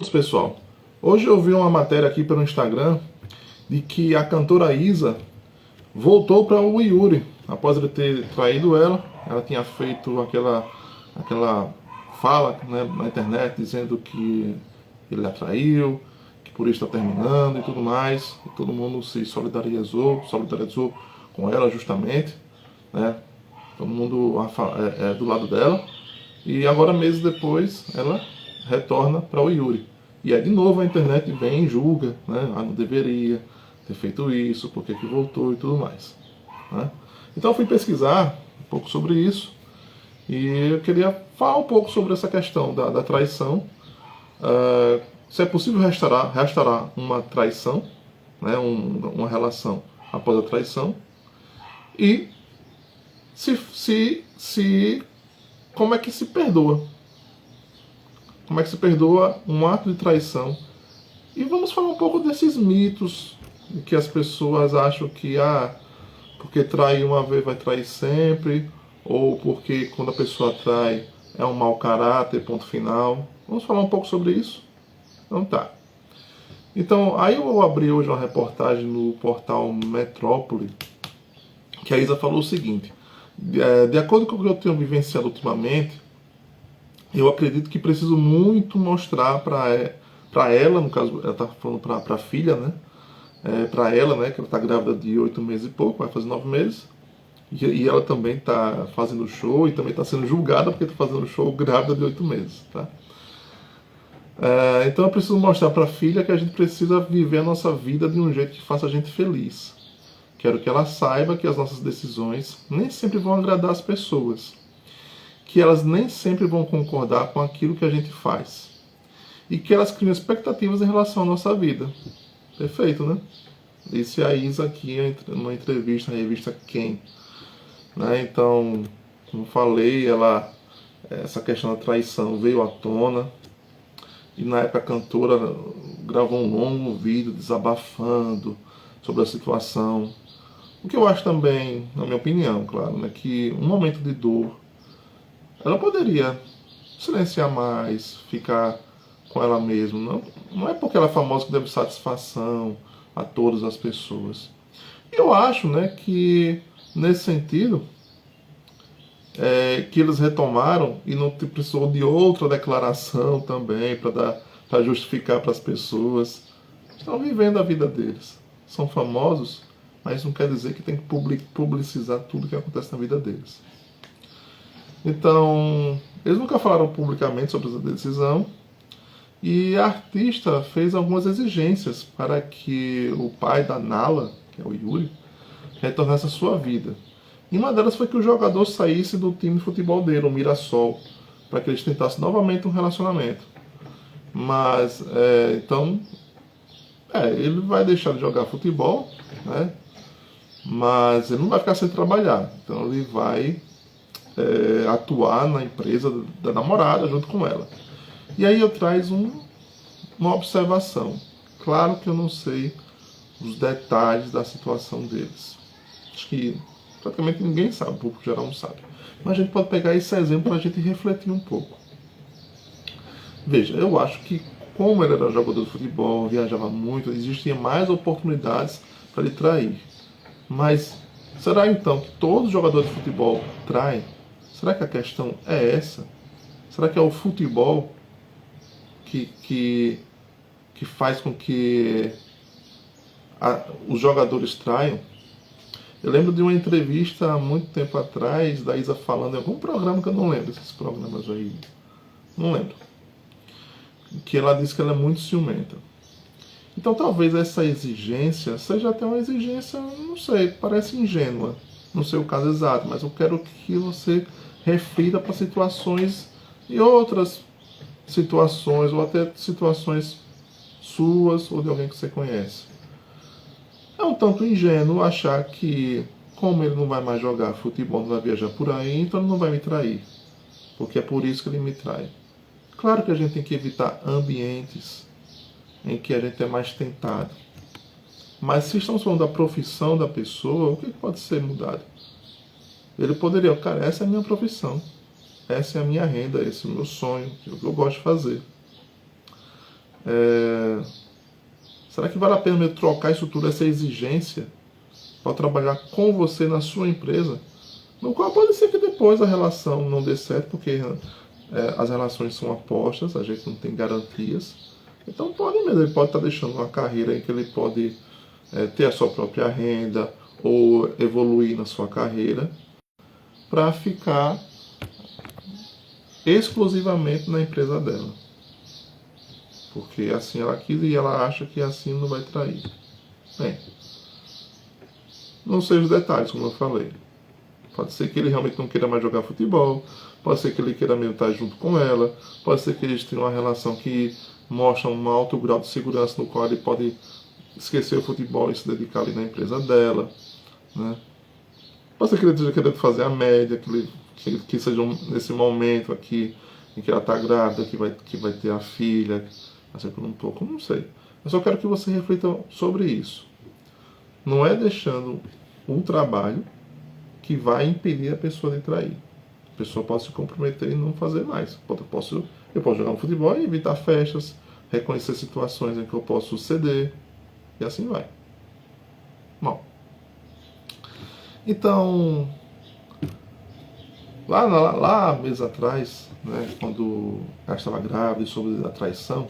Pessoal, hoje eu vi uma matéria aqui pelo Instagram de que a cantora Isa voltou para o Yuri após ele ter traído ela. Ela tinha feito aquela fala, né, na internet dizendo que ele a traiu, que por isso está terminando e tudo mais. E todo mundo se solidarizou com ela justamente, né? Todo mundo é do lado dela. E agora, meses depois, ela retorna para o Yuri. E aí, de novo, a internet vem e julga, né? Ah, não deveria ter feito isso, por que voltou e tudo mais. Né? Então, eu fui pesquisar um pouco sobre isso e eu queria falar um pouco sobre essa questão da traição. Se é possível restaurar uma traição, né? Uma relação após a traição. E se como é que se perdoa? Como é que se perdoa um ato de traição? E vamos falar um pouco desses mitos que as pessoas acham que porque trair uma vez vai trair sempre, ou porque quando a pessoa trai é um mau caráter, ponto final. Vamos falar um pouco sobre isso? Então tá. Então, aí eu abri hoje uma reportagem no portal Metrópole, que a Isa falou o seguinte: de acordo com o que eu tenho vivenciado ultimamente, eu acredito que preciso muito mostrar para ela, no caso, ela está falando para a filha, né? Para ela, né? Que ela está grávida de 8 meses e pouco, vai fazer 9 meses. E ela também está fazendo show e também está sendo julgada porque está fazendo show grávida de 8 meses, tá? Então eu preciso mostrar para a filha que a gente precisa viver a nossa vida de um jeito que faça a gente feliz. Quero que ela saiba que as nossas decisões nem sempre vão agradar as pessoas, que elas nem sempre vão concordar com aquilo que a gente faz e que elas criam expectativas em relação à nossa vida. Perfeito, né? Disse a Isa aqui numa entrevista na revista Quem. Né? Então, como falei, essa questão da traição veio à tona e na época a cantora gravou um longo vídeo desabafando sobre a situação. O que eu acho também, na minha opinião, claro, né, que um momento de dor ela poderia silenciar mais, ficar com ela mesma. Não é porque ela é famosa que deve satisfação a todas as pessoas. Eu acho, né, que nesse sentido que eles retomaram e não precisou de outra declaração também para justificar para as pessoas. Estão vivendo a vida deles. São famosos, mas não quer dizer que tem que publicizar tudo que acontece na vida deles. Então, eles nunca falaram publicamente sobre essa decisão e a artista fez algumas exigências para que o pai da Nala, que é o Yuri, retornasse à sua vida. E uma delas foi que o jogador saísse do time de futebol dele, o Mirassol, para que eles tentassem novamente um relacionamento. Mas, ele vai deixar de jogar futebol, né? Mas ele não vai ficar sem trabalhar. Então ele vai atuar na empresa da namorada junto com ela. E aí eu trago uma observação. Claro que eu não sei os detalhes da situação deles. Acho que praticamente ninguém sabe, o público geral não sabe. Mas a gente pode pegar esse exemplo para a gente refletir um pouco. Veja, eu acho que como ele era jogador de futebol, viajava muito, existiam mais oportunidades para ele trair. Mas será então que todos os jogadores de futebol traem? Será que a questão é essa? Será que é o futebol que faz com que os jogadores traiam? Eu lembro de uma entrevista há muito tempo atrás da Isa falando em algum programa que eu não lembro, esses programas aí, não lembro, que ela disse que ela é muito ciumenta. Então talvez essa exigência seja até uma exigência, não sei, parece ingênua, não sei o caso exato, mas eu quero que você reflita para situações e outras situações, ou até situações suas ou de alguém que você conhece. É um tanto ingênuo achar que, como ele não vai mais jogar futebol, não vai viajar por aí, então ele não vai me trair. Porque é por isso que ele me trai. Claro que a gente tem que evitar ambientes em que a gente é mais tentado. Mas se estamos falando da profissão da pessoa, o que pode ser mudado? Ele poderia, cara, essa é a minha profissão. Essa é a minha renda, esse é o meu sonho, é o que eu gosto de fazer. Será que vale a pena eu trocar isso tudo, essa exigência, para trabalhar com você na sua empresa? No qual pode ser que depois a relação não dê certo, porque as relações são apostas, a gente não tem garantias. Então pode mesmo, ele pode estar deixando uma carreira em que ele pode ter a sua própria renda ou evoluir na sua carreira para ficar exclusivamente na empresa dela. Porque assim ela quis e ela acha que assim não vai trair. Bem, não sei os detalhes, como eu falei. Pode ser que ele realmente não queira mais jogar futebol, pode ser que ele queira mesmo estar junto com ela, pode ser que eles tenham uma relação que mostra um alto grau de segurança no qual ele pode esquecer o futebol e se dedicar ali na empresa dela, né? Pode ser que ele esteja querendo fazer a média, que seja nesse momento aqui em que ela está grávida, que vai ter a filha, assim por um pouco, não sei. Eu só quero que você reflita sobre isso. Não é deixando um trabalho que vai impedir a pessoa de trair. A pessoa pode se comprometer e não fazer mais. Eu posso jogar no futebol e evitar festas, reconhecer situações em que eu posso ceder, e assim vai. Bom, então, lá meses atrás, né, quando ela estava grávida e soube da traição,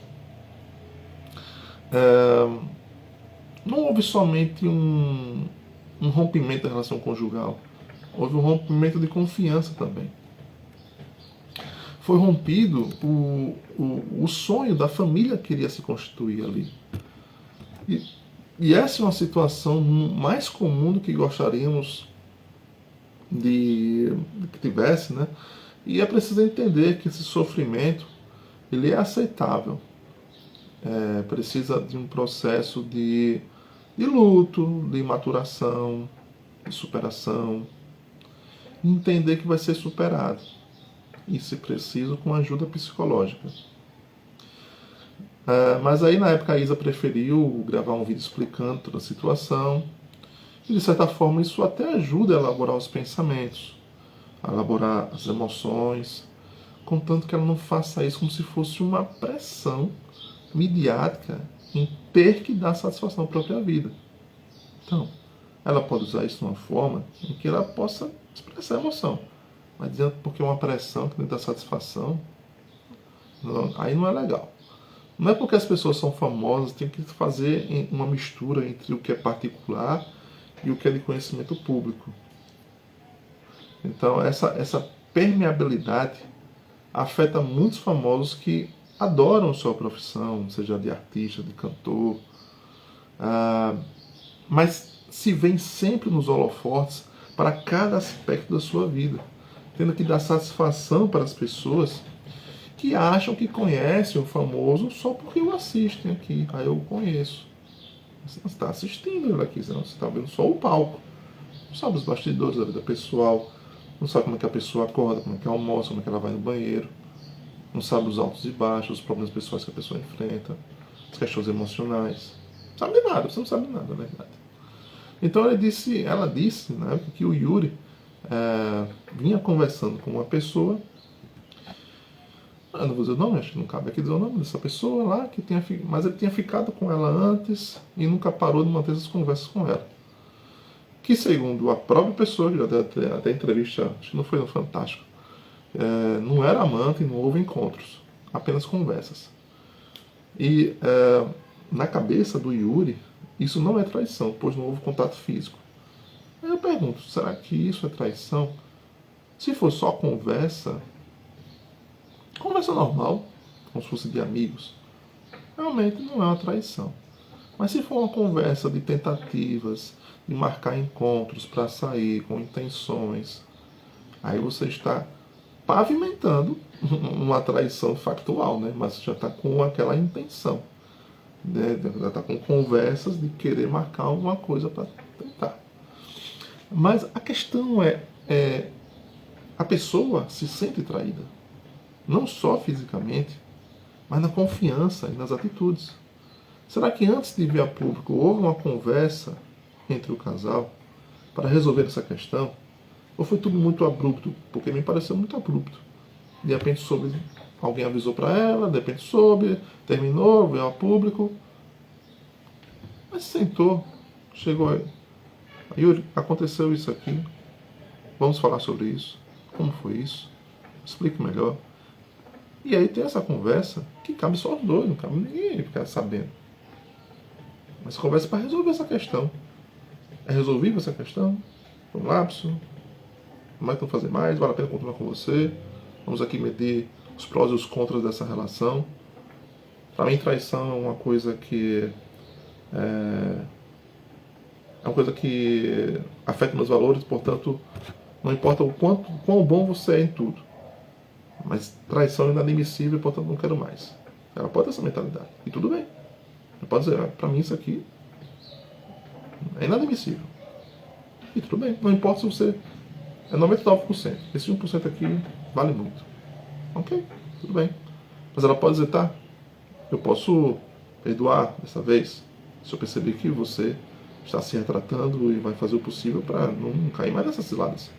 não houve somente um rompimento da relação conjugal, houve um rompimento de confiança também. Foi rompido o sonho da família que iria se constituir ali. E essa é uma situação mais comum do que gostaríamos de que tivesse, né? E é preciso entender que esse sofrimento ele é aceitável. Precisa de um processo de luto, de maturação, de superação. Entender que vai ser superado. E, se preciso, com ajuda psicológica. Mas aí, na época, a Isa preferiu gravar um vídeo explicando toda a situação. E, de certa forma, isso até ajuda a elaborar os pensamentos, a elaborar as emoções, contanto que ela não faça isso como se fosse uma pressão midiática em ter que dar satisfação à própria vida. Então, ela pode usar isso de uma forma em que ela possa expressar emoção. Mas dizendo porque é uma pressão que não dá satisfação, aí não é legal. Não é porque as pessoas são famosas, tem que fazer uma mistura entre o que é particular e o que é de conhecimento público. Então, essa permeabilidade afeta muitos famosos que adoram sua profissão, seja de artista, de cantor, mas se veem sempre nos holofotes para cada aspecto da sua vida, tendo que dar satisfação para as pessoas que acham que conhecem o famoso só porque o assistem aqui. Aí eu o conheço. Você não está assistindo ele aqui, senão você está vendo só o palco. Não sabe os bastidores da vida pessoal, não sabe como é que a pessoa acorda, como é que almoça, como é que ela vai no banheiro, não sabe os altos e baixos, os problemas pessoais que a pessoa enfrenta, as questões emocionais. Não sabe de nada, você não sabe de nada, na verdade. Então ela disse na época que o Yuri vinha conversando com uma pessoa, eu não vou dizer o nome, acho que não cabe aqui dizer o nome dessa pessoa lá, mas ele tinha ficado com ela antes e nunca parou de manter essas conversas com ela. Que segundo a própria pessoa, que já deu até entrevista, acho que não foi no Fantástico, não era amante e não houve encontros, apenas conversas. E na cabeça do Yuri, isso não é traição, pois não houve contato físico. Aí eu pergunto, será que isso é traição? Se for só conversa normal, como se fosse de amigos, realmente não é uma traição. Mas se for uma conversa de tentativas, de marcar encontros para sair com intenções, aí você está pavimentando uma traição factual, né? Mas já está com aquela intenção, né? Já está com conversas de querer marcar alguma coisa para tentar. Mas a questão a pessoa se sente traída, não só fisicamente, mas na confiança e nas atitudes. Será que antes de vir a público houve uma conversa entre o casal para resolver essa questão? Ou foi tudo muito abrupto? Porque me pareceu muito abrupto. De repente soube alguém avisou para ela, de repente soube, terminou, veio ao público. Mas sentou, chegou aí. Yuri, aconteceu isso aqui. Vamos falar sobre isso. Como foi isso? Explique melhor. E aí tem essa conversa que cabe só os dois, não cabe ninguém ficar sabendo. Mas conversa para resolver essa questão. É resolvível essa questão? Foi um lapso? Não vai fazer mais? Vale a pena continuar com você? Vamos aqui medir os prós e os contras dessa relação. Para mim, traição é uma coisa que é uma coisa que afeta meus valores, portanto, não importa o quão bom você é em tudo. Mas traição é inadmissível, portanto, não quero mais. Ela pode ter essa mentalidade. E tudo bem. Ela pode dizer, para mim isso aqui é inadmissível. E tudo bem. Não importa se você é 99%. Esse 1% aqui vale muito. Ok, tudo bem. Mas ela pode dizer, tá, eu posso perdoar dessa vez, se eu perceber que você está se retratando e vai fazer o possível para não cair mais nessas ciladas.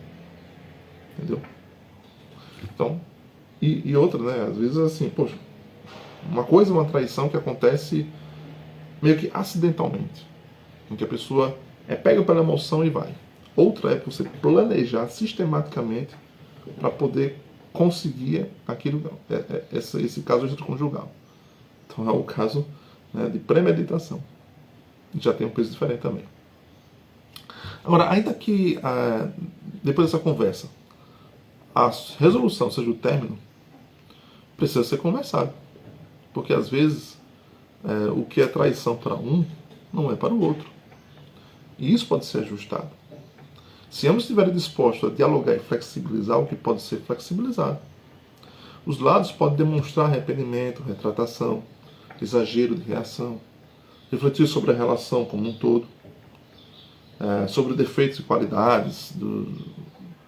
Entendeu? Então, e outra, né? Às vezes assim, poxa, uma coisa é uma traição que acontece meio que acidentalmente, em que a pessoa é pega pela emoção e vai. Outra é você planejar sistematicamente para poder conseguir aquilo, esse caso extraconjugal. Então é o caso, né, de premeditação. Já tem um peso diferente também. Agora, ainda que depois dessa conversa a resolução seja o término, precisa ser conversado. Porque às vezes o que é traição para um não é para o outro. E isso pode ser ajustado. Se ambos estiverem dispostos a dialogar e flexibilizar o que pode ser flexibilizado, os lados podem demonstrar arrependimento, retratação, exagero de reação, refletir sobre a relação como um todo, sobre defeitos e qualidades,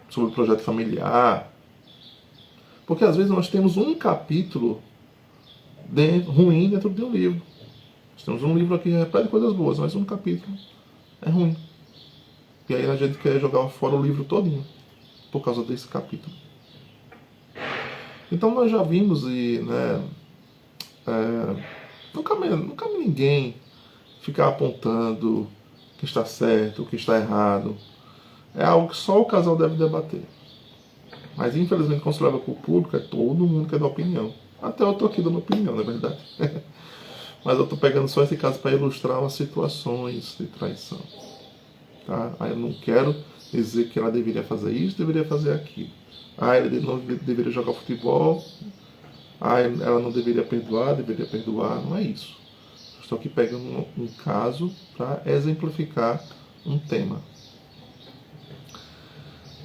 sobre o projeto familiar. Porque às vezes nós temos um capítulo ruim dentro de um livro. Nós temos um livro aqui repleto de coisas boas, mas um capítulo é ruim. E aí a gente quer jogar fora o livro todinho por causa desse capítulo. Então nós já vimos e não cabe ninguém ficar apontando o que está certo, o que está errado. É algo que só o casal deve debater. Mas infelizmente quando se leva para o público, é todo mundo que dá opinião. Até eu estou aqui dando opinião, não é verdade? Mas eu estou pegando só esse caso para ilustrar umas situações de traição. Tá? Aí eu não quero dizer que ela deveria fazer isso, deveria fazer aquilo. Ele não deveria jogar futebol. Ela não deveria perdoar, deveria perdoar. Não é isso. Estou aqui pegando um caso para exemplificar um tema.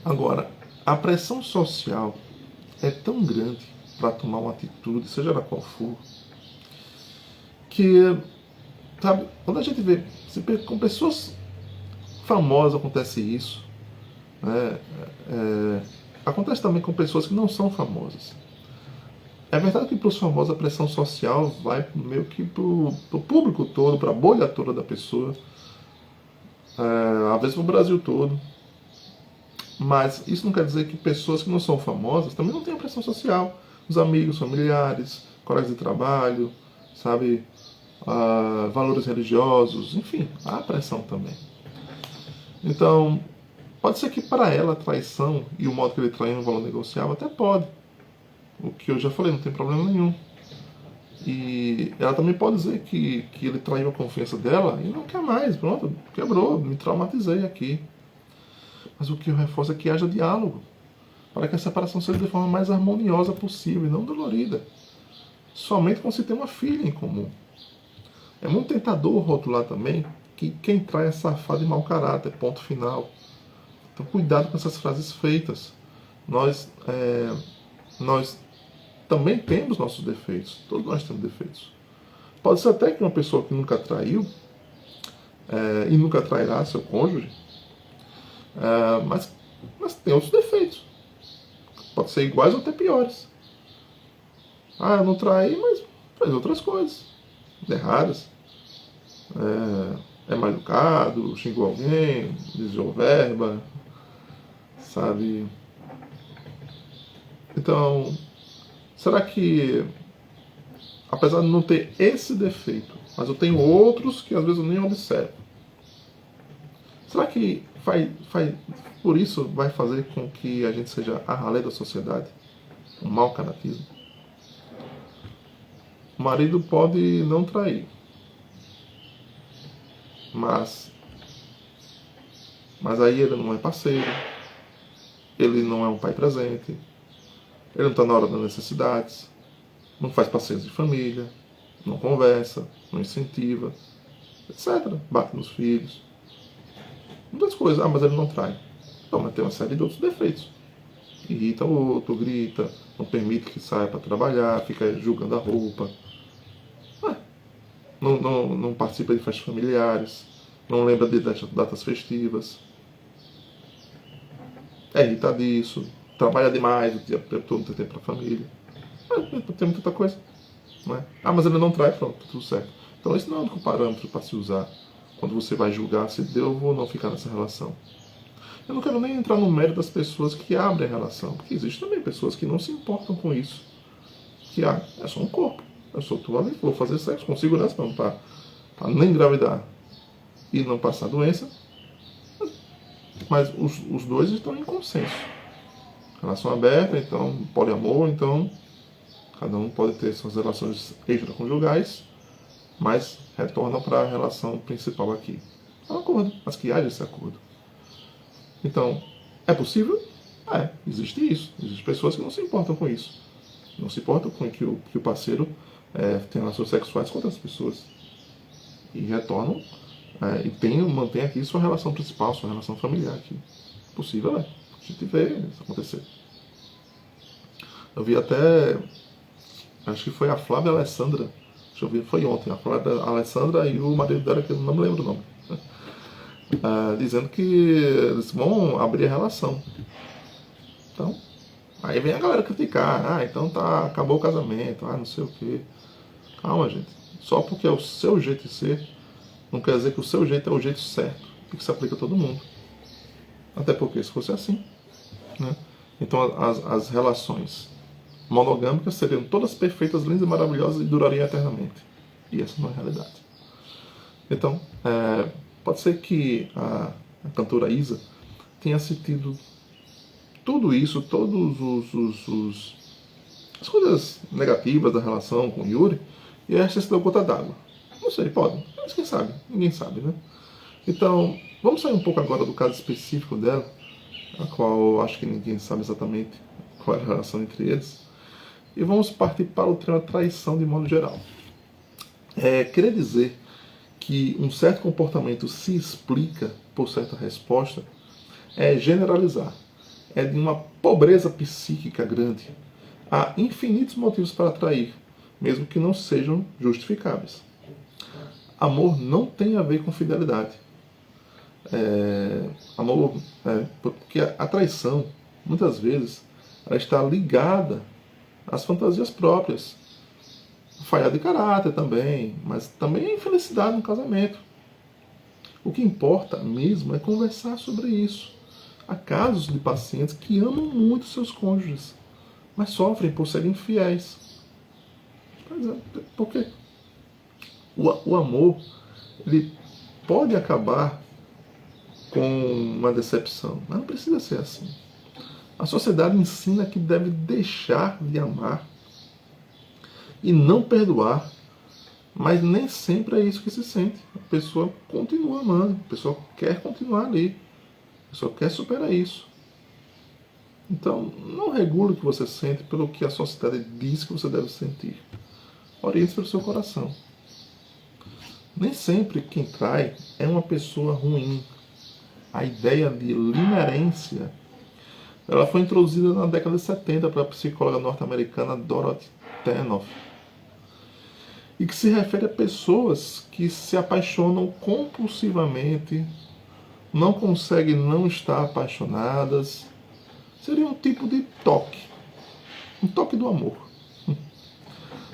Agora, a pressão social é tão grande para tomar uma atitude, seja ela qual for, que, sabe, quando a gente vê com pessoas famosas acontece isso, né? Acontece também com pessoas que não são famosas. É verdade que para os famosos a pressão social vai meio que para o público todo, para a bolha toda da pessoa, às vezes para o Brasil todo. Mas isso não quer dizer que pessoas que não são famosas também não tenham pressão social. Os amigos, familiares, colegas de trabalho, sabe, valores religiosos, enfim, há pressão também. Então, pode ser que para ela a traição e o modo que ele traiu no valor negociável até pode. O que eu já falei, não tem problema nenhum. E ela também pode dizer que ele traiu a confiança dela e não quer mais, pronto, quebrou, me traumatizei aqui. Mas o que eu reforço é que haja diálogo, para que a separação seja de forma mais harmoniosa possível e não dolorida. Somente quando se tem uma filha em comum. É muito tentador rotular também que quem trai é safado e mau caráter, ponto final. Então cuidado com essas frases feitas. Nós também temos nossos defeitos. Todos nós temos defeitos. Pode ser até que uma pessoa que nunca traiu e nunca trairá seu cônjuge, mas tem outros defeitos. Pode ser iguais ou até piores. Eu não traí, mas faz outras coisas erradas. É mal educado, xingou alguém, desviou verba, sabe? Então, será que, apesar de não ter esse defeito, mas eu tenho outros que às vezes eu nem observo, será que por isso vai fazer com que a gente seja a ralé da sociedade? Um mau caratismo? O marido pode não trair, mas aí ele não é parceiro, ele não é um pai presente, ele não está na hora das necessidades, não faz passeios de família, não conversa, não incentiva, etc. Bate nos filhos. Muitas coisas. Ah, mas ele não trai. Então, mas tem uma série de outros defeitos. Irrita o outro, grita, não permite que saia para trabalhar, fica julgando a roupa. Não participa de festas familiares, não lembra de datas festivas. É irritadiço, trabalha demais, o dia todo não tem tempo para a família. Tem muita coisa. Não é? Ah, mas ele não trai, pronto, tudo certo. Então esse não é o único parâmetro para se usar quando você vai julgar se devo ou não ficar nessa relação. Eu não quero nem entrar no mérito das pessoas que abrem a relação, porque existem também pessoas que não se importam com isso. Que é só um corpo. Eu sou tua amiga, vou fazer sexo com segurança para nem engravidar e não passar doença. Mas os dois estão em consenso. Relação aberta, então, poliamor, então, cada um pode ter suas relações extraconjugais, mas retornam para a relação principal aqui. É um acordo, mas que haja esse acordo. Então, é possível? Existe isso. Existem pessoas que não se importam com isso. Não se importam com que o parceiro tenha relações sexuais com outras pessoas. E retornam e mantém aqui sua relação principal, sua relação familiar aqui. Possível, A gente vê isso acontecer. Eu vi até, acho que foi a Flávia Alessandra, deixa eu ver, foi ontem, a Flávia Alessandra e o marido dela, que eu não me lembro o nome, dizendo que eles vão abrir a relação. Então, aí vem a galera criticar, então acabou o casamento, não sei o quê. Calma, gente. Só porque é o seu jeito de ser, não quer dizer que o seu jeito é o jeito certo, e que se aplica a todo mundo. Até porque, se fosse assim, né? Então as relações monogâmicas seriam todas perfeitas, lindas e maravilhosas e durariam eternamente. E essa não é a realidade. Então, pode ser que a cantora Isa tenha sentido tudo isso, todos as coisas negativas da relação com o Yuri, e essa se deu gota d'água. Não sei, pode. Mas quem sabe? Ninguém sabe, né? Então, vamos sair um pouco agora do caso específico dela, a qual eu acho que ninguém sabe exatamente qual é a relação entre eles, e vamos partir para o tema traição de modo geral. Querer dizer que um certo comportamento se explica por certa resposta é generalizar. É de uma pobreza psíquica grande. Há infinitos motivos para atrair, mesmo que não sejam justificáveis. Amor não tem a ver com fidelidade. Porque a traição, muitas vezes, ela está ligada às fantasias próprias. Falha de caráter também, mas também a infelicidade no casamento. O que importa mesmo é conversar sobre isso. Há casos de pacientes que amam muito seus cônjuges, mas sofrem por serem infiéis. Porque o amor, ele pode acabar com uma decepção, mas não precisa ser assim. A sociedade ensina que deve deixar de amar e não perdoar, mas nem sempre é isso que se sente. A pessoa continua amando, a pessoa quer continuar ali, a pessoa quer superar isso. Então, não regule o que você sente pelo que a sociedade diz que você deve sentir. Oriente pelo seu coração. Nem sempre quem trai é uma pessoa ruim. A ideia de limerência, ela foi introduzida na década de 70 pela psicóloga norte-americana Dorothy Tanoff, e que se refere a pessoas que se apaixonam compulsivamente, não conseguem não estar apaixonadas. Seria um tipo de toque, um toque do amor.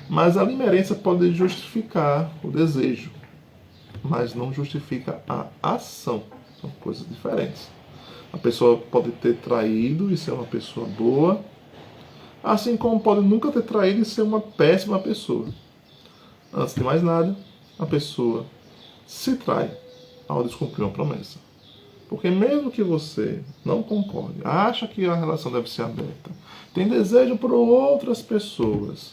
Mas a limerência pode justificar o desejo, mas não justifica a ação. São coisas diferentes. A pessoa pode ter traído e ser uma pessoa boa, Assim como pode nunca ter traído e ser uma péssima pessoa. Antes de mais nada, a pessoa se trai ao descumprir uma promessa. Porque mesmo que você não concorde, acha que a relação deve ser aberta, tem desejo por outras pessoas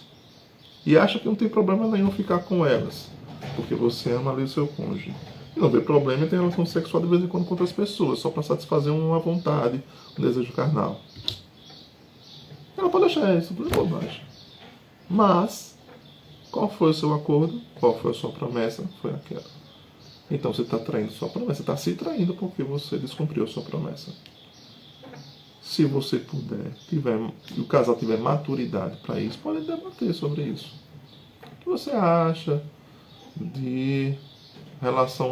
e acha que não tem problema nenhum ficar com elas, porque você ama ali o seu cônjuge. E não vê problema em ter relação sexual de vez em quando com outras pessoas, só para satisfazer uma vontade, um desejo carnal. Ela pode achar isso tudo bobagem. Mas, qual foi o seu acordo? Qual foi a sua promessa? Foi aquela. Então você está traindo sua promessa. Você está se traindo porque você descumpriu a sua promessa. Se você puder, e o casal tiver maturidade para isso, pode debater sobre isso. O que você acha de relação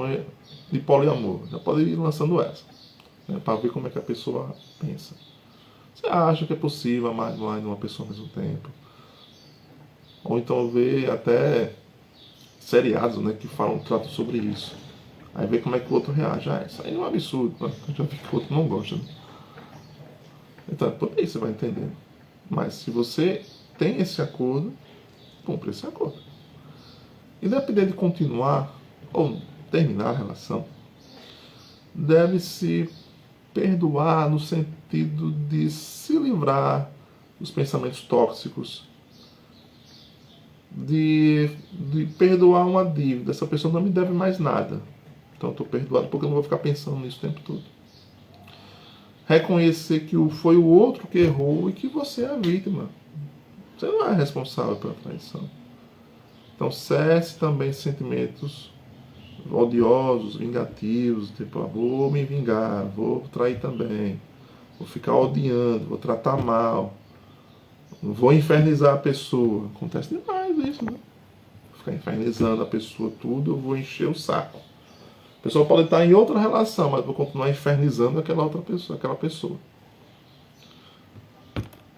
de poliamor? Já pode ir lançando essa, né, para ver como é que a pessoa pensa. Você acha que é possível amar mais de uma pessoa ao mesmo tempo? Ou então ver até seriados, né, que tratam sobre isso. Aí ver como é que o outro reage. Ah, isso aí é um absurdo, né? Eu já vi que o outro não gosta. Né? Então, por aí você vai entendendo. Mas se você tem esse acordo, cumpre esse acordo. Independente de continuar ou terminar a relação, deve-se perdoar no sentido de se livrar dos pensamentos tóxicos, de perdoar uma dívida. Essa pessoa não me deve mais nada. Então estou perdoado porque eu não vou ficar pensando nisso o tempo todo. Reconhecer que foi o outro que errou e que você é a vítima. Você não é responsável pela traição. Então cesse também sentimentos odiosos, vingativos, tipo, vou me vingar, vou trair também, vou ficar odiando, vou tratar mal, vou infernizar a pessoa. Acontece demais isso, né? Ficar infernizando a pessoa tudo, eu vou encher o saco. A pessoa pode estar em outra relação, mas vou continuar infernizando aquela outra pessoa, aquela pessoa.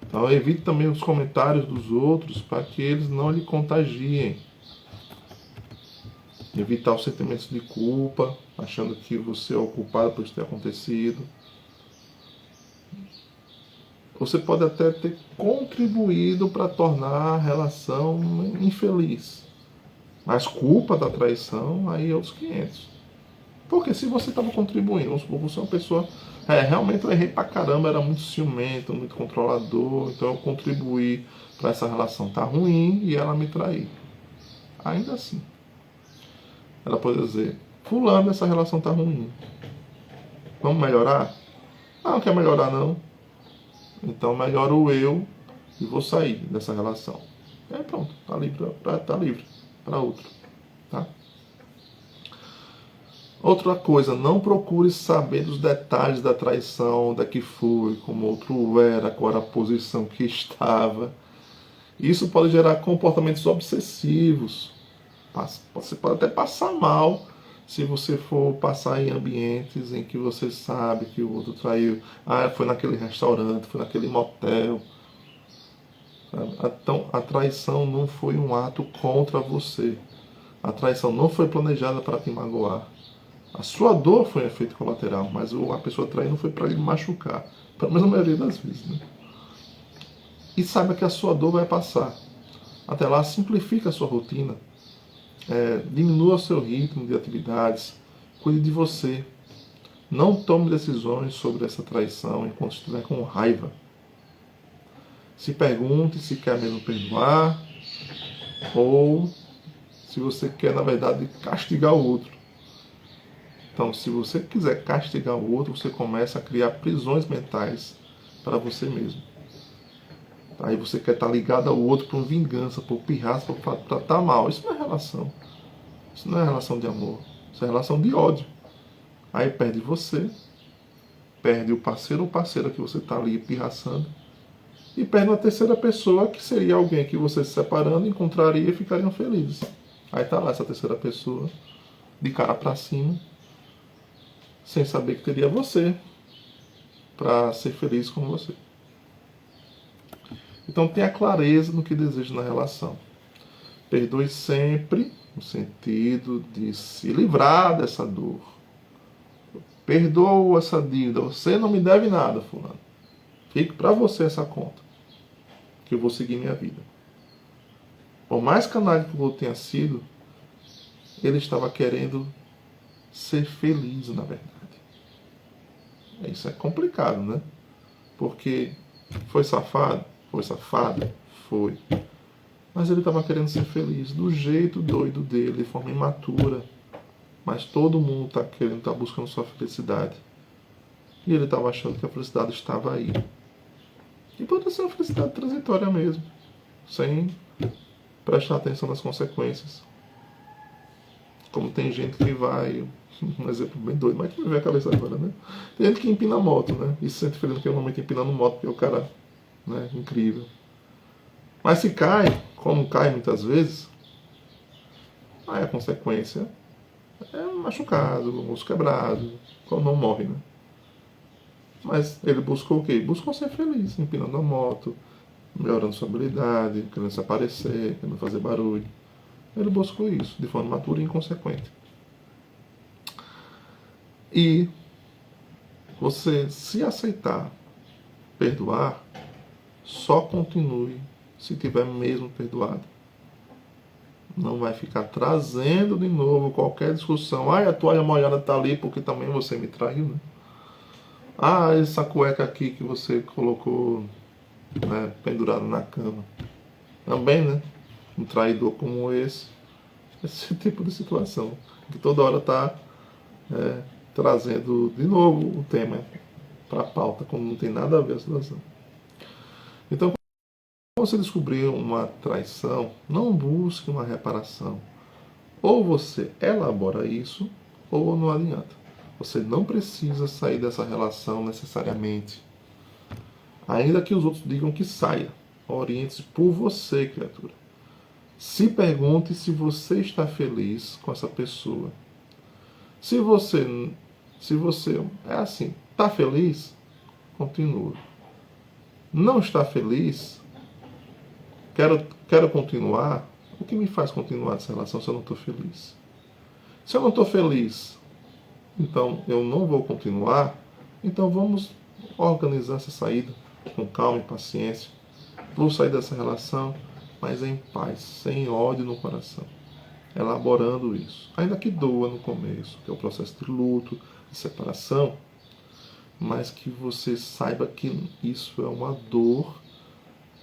Então evite também os comentários dos outros para que eles não lhe contagiem. Evitar os sentimentos de culpa, achando que você é o culpado por isso ter acontecido. Você pode até ter contribuído para tornar a relação infeliz. Mas culpa da traição, aí é os 500. Porque se você estava contribuindo, vamos supor, você é uma pessoa. Realmente eu errei pra caramba, era muito ciumento, muito controlador, então eu contribuí para essa relação estar ruim e ela me trair. Ainda assim, ela pode dizer: Fulano, essa relação tá ruim. Vamos melhorar? Ah, não quer melhorar não. Então melhoro eu e vou sair dessa relação. É pronto, tá livre para outro. Tá? Outra coisa, não procure saber dos detalhes da traição, da que foi, como o outro era, qual era a posição que estava. Isso pode gerar comportamentos obsessivos. Você pode até passar mal se você for passar em ambientes em que você sabe que o outro traiu. Ah, foi naquele restaurante, foi naquele motel. Então, a traição não foi um ato contra você. A traição não foi planejada para te magoar. A sua dor foi um efeito colateral, mas a pessoa trair não foi para lhe machucar. Pelo menos a maioria das vezes. Né? E saiba que a sua dor vai passar. Até lá, simplifique a sua rotina. Diminua o seu ritmo de atividades. Cuide de você. Não tome decisões sobre essa traição enquanto estiver com raiva. Se pergunte se quer mesmo perdoar ou se você quer, na verdade, castigar o outro. Então, se você quiser castigar o outro, você começa a criar prisões mentais para você mesmo. Aí você quer estar ligado ao outro por vingança, por pirraça, para tratar mal. Isso não é relação. Isso não é relação de amor. Isso é relação de ódio. Aí perde você, perde o parceiro ou parceira que você está ali pirraçando, e perde uma terceira pessoa que seria alguém que você se separando encontraria e ficariam felizes. Aí está lá essa terceira pessoa, de cara para cima, sem saber que teria você para ser feliz com você. Então tenha clareza no que deseja na relação. Perdoe sempre, no sentido de se livrar dessa dor. Perdoa essa dívida. Você não me deve nada, fulano. Fique para você essa conta. que eu vou seguir minha vida. Por mais canalha que o outro tenha sido, ele estava querendo ser feliz, na verdade. Isso é complicado, né? Porque foi safado? Foi safada? Foi. Mas ele estava querendo ser feliz, do jeito doido dele, de forma imatura. Mas todo mundo está querendo, está buscando sua felicidade. E ele estava achando que a felicidade estava aí. E pode ser uma felicidade transitória mesmo, sem prestar atenção nas consequências. Como tem gente que vai, um exemplo bem doido, mas que me vem a cabeça agora, né? Tem gente que empina moto, né? E se sente feliz naquele momento empinando moto, porque o cara, né, incrível. Mas se cai, como cai muitas vezes, aí a consequência é machucado, osso quebrado, quando não morre, né? Mas ele buscou o quê? Buscou ser feliz, empinando a moto, melhorando sua habilidade, querendo se aparecer, querendo fazer barulho. Ele buscou isso, de forma matura e inconsequente. E você, se aceitar perdoar, só continue se tiver mesmo perdoado. Não vai ficar trazendo de novo qualquer discussão. Ah, a toalha molhada está ali porque também você me traiu, né? Ah, essa cueca aqui que você colocou, né, pendurada na cama. Também, né? Um traidor como esse tipo de situação. Que toda hora está trazendo de novo o tema para a pauta, quando não tem nada a ver a situação. Então, quando você descobrir uma traição, não busque uma reparação. Ou você elabora isso, ou não adianta. Você não precisa sair dessa relação necessariamente. Ainda que os outros digam que saia. Oriente-se por você, criatura. Se pergunte se você está feliz com essa pessoa. Se você é assim, está feliz, continua. Não está feliz, quero continuar. O que me faz continuar essa relação se eu não estou feliz? Se eu não estou feliz, então eu não vou continuar. Então vamos organizar essa saída com calma e paciência. Vou sair dessa relação, mas em paz, sem ódio no coração. Elaborando isso. Ainda que doa no começo, que é o processo de luto, de separação, mas que você saiba que isso é uma dor,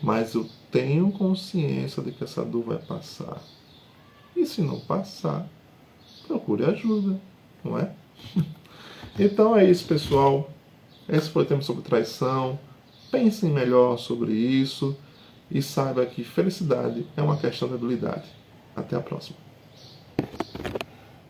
mas eu tenho consciência de que essa dor vai passar. E se não passar, procure ajuda, não é? Então é isso, pessoal. Esse foi o tema sobre traição. Pensem melhor sobre isso e saiba que felicidade é uma questão de habilidade. Até a próxima.